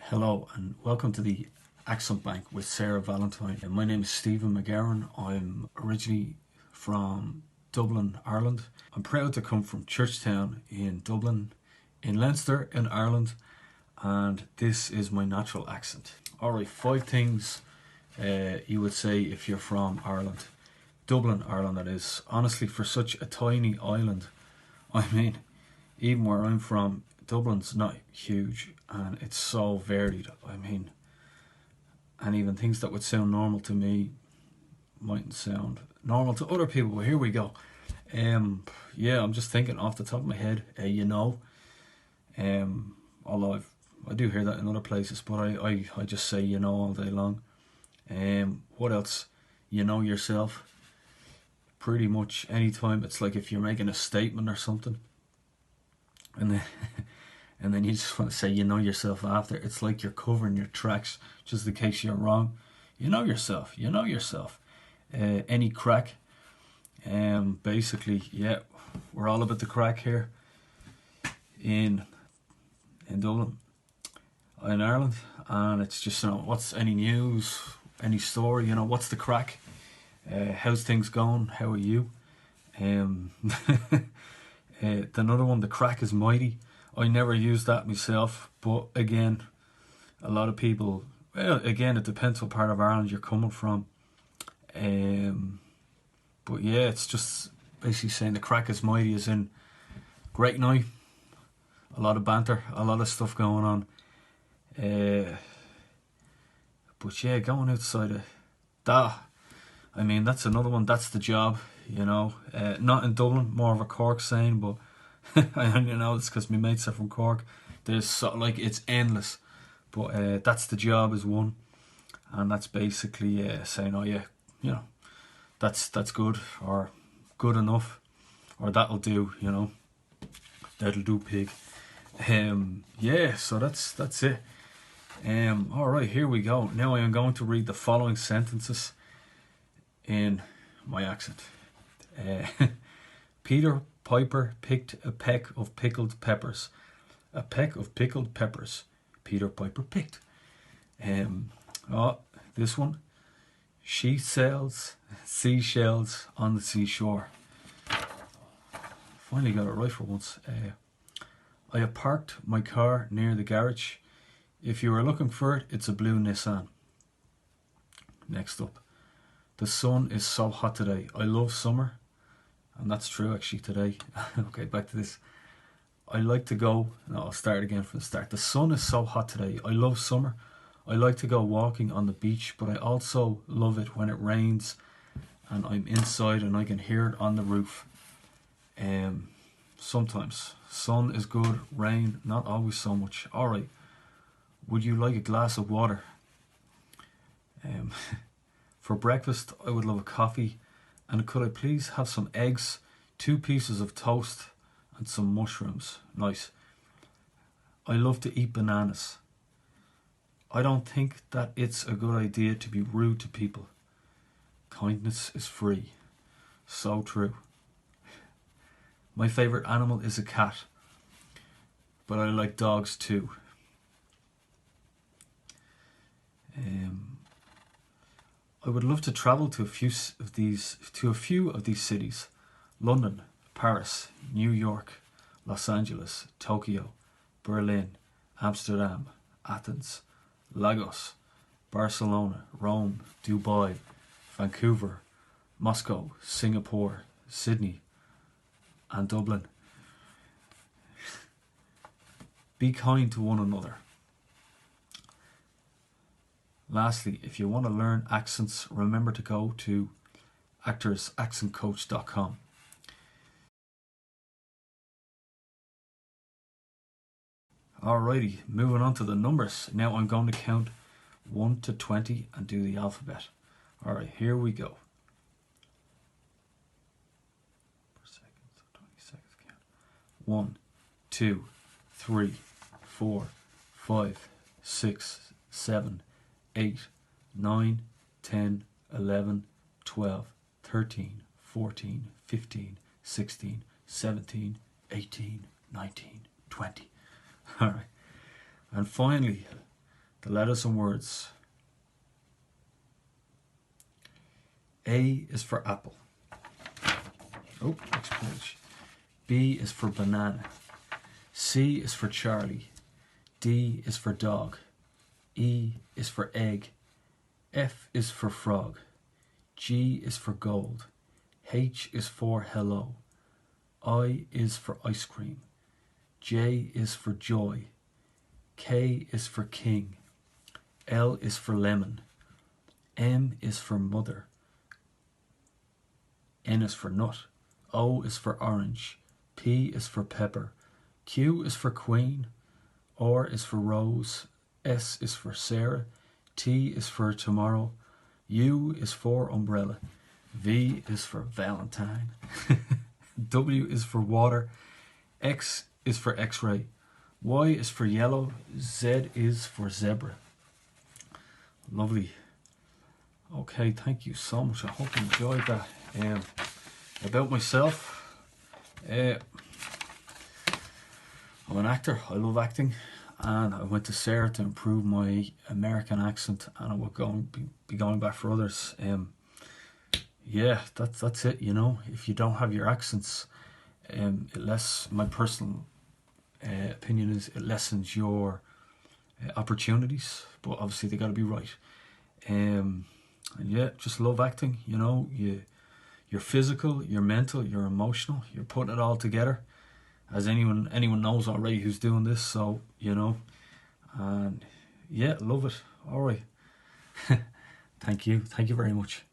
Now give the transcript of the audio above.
Hello and welcome to the Accent Bank with Sarah Valentine. My name is Stephen McGouran. I'm originally from Dublin, Ireland. I'm proud to come from Churchtown in Dublin, in Leinster, in Ireland, and this is my natural accent. Alright, 5 things you would say if you're from Ireland. Dublin, Ireland, that is. Honestly, for such a tiny island, I mean, even where I'm from, Dublin's not huge and it's so varied. I mean, and even things that would sound normal to me mightn't sound normal to other people. But here we go. Yeah, I'm just thinking off the top of my head. Although I do hear that in other places, but I just say all day long. What else? Yourself. Pretty much anytime. It's like if you're making a statement or something, and then and then you just want to say yourself after. It's like you're covering your tracks just in case you're wrong. Yourself. Any crack. Basically, yeah, we're all about the crack here in Dublin, in Ireland, and it's just what's any news, any story, what's the crack, how's things going, how are you? Another one, the crack is mighty. I never use that myself, but again, a lot of people, well, again, it depends what part of Ireland you're coming from. But yeah, it's just basically saying the crack is mighty, as in great night, a lot of banter, a lot of stuff going on. But yeah, going outside of that, I mean, that's another one. That's the job, not in Dublin, more of a Cork saying, but I only know it's because my mates are from Cork. There's it's endless, but that's the job is one, and that's basically saying, oh yeah, that's good, or good enough, or that'll do, that'll do, pig. Yeah, so that's it. All right, here we go. Now I am going to read the following sentences in my accent. Peter Piper picked a peck of pickled peppers. A peck of pickled peppers Peter Piper picked. This one. She sells seashells on the seashore. Finally got it right for once. I have parked my car near the garage. If you are looking for it, it's a blue Nissan. Next up. The sun is so hot today. I love summer. And that's true actually today. Okay, back to this. I like to go... No, I'll start again from the start. The sun is so hot today. I love summer. I like to go walking on the beach, but I also love it when it rains and I'm inside and I can hear it on the roof. Sometimes. Sun is good. Rain, not always so much. Alright. Would you like a glass of water? For breakfast, I would love a coffee. And could I please have some eggs, 2 pieces of toast, and some mushrooms? Nice. I love to eat bananas. I don't think that it's a good idea to be rude to people. Kindness is free. So true. My favourite animal is a cat, but I like dogs too. I would love to travel to a few of these cities: London, Paris, New York, Los Angeles, Tokyo, Berlin, Amsterdam, Athens, Lagos, Barcelona, Rome, Dubai, Vancouver, Moscow, Singapore, Sydney, and Dublin. Be kind to one another. Lastly, if you want to learn accents, remember to go to actorsaccentcoach.com. Alrighty, moving on to the numbers. Now I'm going to count 1 to 20 and do the alphabet. Alright, here we go. 1, 2, 3, 4, 5, 6, 7, 8, 9, 10, 11, 12, 13, 14, 15, 16, 17, 18, 19, 20. Alright. And finally, The letters and words. A is for apple. Oh, next page. B is for banana. C is for Charlie. D is for dog. E is for egg. F is for frog. G is for gold. H is for hello. I is for ice cream. J is for joy. K is for king. L is for lemon. M is for mother. N is for nut. O is for orange. P is for pepper. Q is for queen. R is for rose. S is for Sarah. T is for tomorrow. U is for umbrella. V is for Valentine. W is for water. X is for x-ray. Y is for yellow. Z is for zebra. Lovely. Okay, thank you so much. I hope you enjoyed that. About myself, I'm an actor. I love acting, and I went to Sarah to improve my American accent, and I will be going back for others. Yeah, that's it. You know, if you don't have your accents, my personal opinion is it lessens your opportunities, but obviously they got to be right. And yeah, just love acting. You know, you're physical, you're mental, you're emotional. You're putting it all together, as anyone knows already who's doing this. So you know, and yeah, love it. All right. Thank you very much.